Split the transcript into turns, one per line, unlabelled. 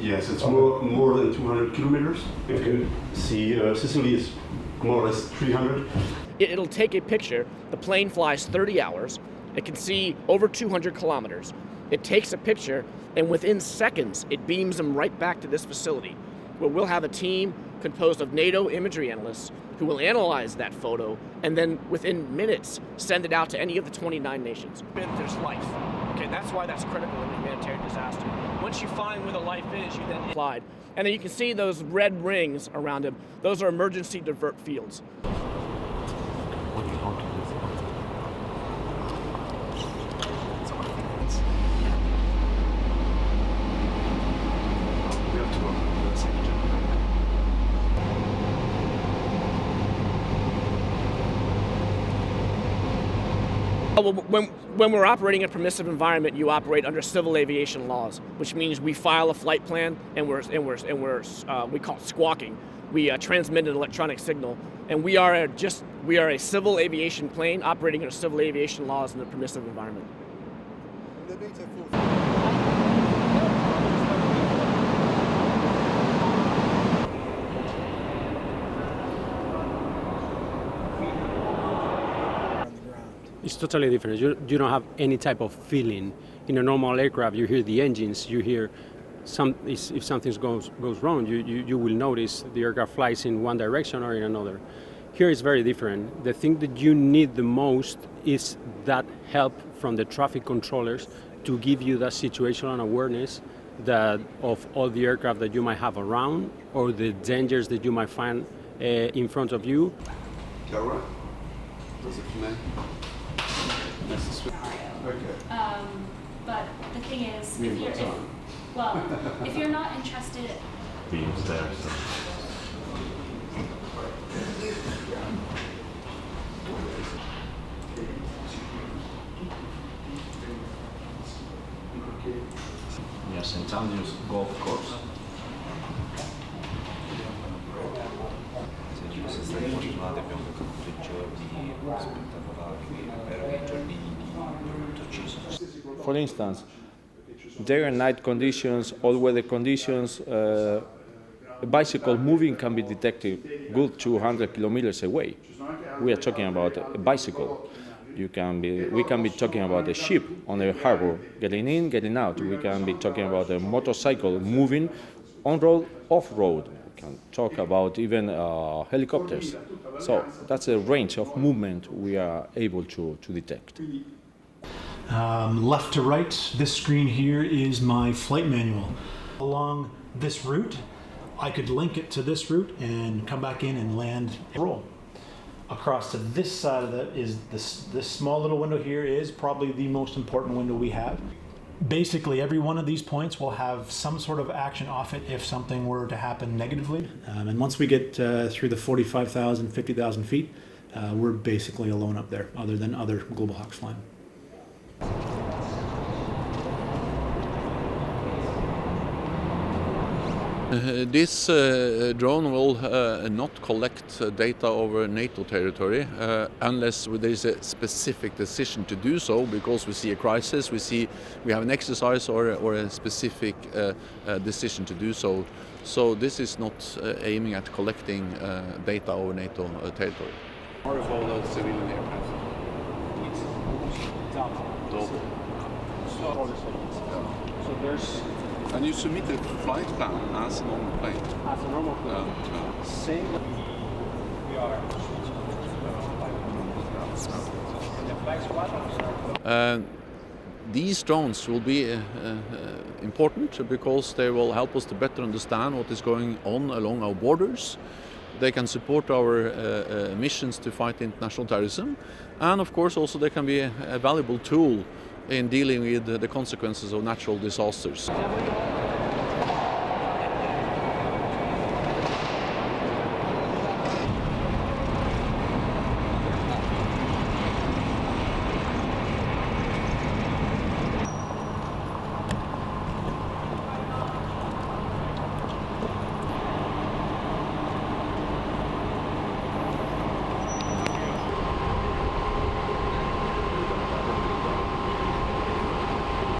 Yes, it's more than 200 kilometers. If you see, Sicily is more or less 300.
It'll take a picture. The plane flies 30 hours. It can see over 200 kilometers. It takes a picture, and within seconds, it beams them right back to this facility, where we'll have a team composed of NATO imagery analysts who will analyze that photo and then within minutes send it out to any of the 29 nations. There's life. Okay, that's why that's critical in a humanitarian disaster. Once you find where the life is, you then applied. And then you can see those red rings around them. Those are emergency divert fields. Well, when we're operating in a permissive environment, you operate under civil aviation laws, which means we file a flight plan and we call it squawking. We transmit an electronic signal, and we are a civil aviation plane operating under civil aviation laws in a permissive environment.
It's totally different. You don't have any type of feeling. In a normal aircraft, you hear the engines, you hear if something goes wrong, you will notice the aircraft flies in one direction or in another. Here it's very different. The thing that you need the most is that help from the traffic controllers to give you that situational awareness of all the aircraft that you might have around or the dangers that you might find in front of you.
Laura, does it connect? Okay.
But the thing is, if you're not interested,
beams there. So. Yes, St. Andrew's Golf Course.
For instance, day and night conditions, all weather conditions, a bicycle moving can be detected good 200 kilometers away. We are talking about a bicycle. We can be talking about a ship on a harbor, getting in, getting out. We can be talking about a motorcycle moving on road, off road. We can talk about even helicopters. So that's a range of movement we are able to detect.
Left to right, this screen here is my flight manual. Along this route, I could link it to this route and come back in and land and roll. Across to this side of it is this small little window here is probably the most important window we have. Basically, every one of these points will have some sort of action off it if something were to happen negatively. And once we get through the 45,000, 50,000 feet, we're basically alone up there, other than other Global Hawks flying.
This drone will not collect data over NATO territory unless there is a specific decision to do so, because we see a crisis, we have an exercise or a specific decision to do so. So this is not aiming at collecting data over NATO territory. Part of all those civilian aircraft.
So there's.
And you submit a flight plan as a normal plane?
As a normal plane. Same. We are.
These drones will be important because they will help us to better understand what is going on along our borders. They can support our missions to fight international terrorism, and of course also they can be a valuable tool in dealing with the consequences of natural disasters.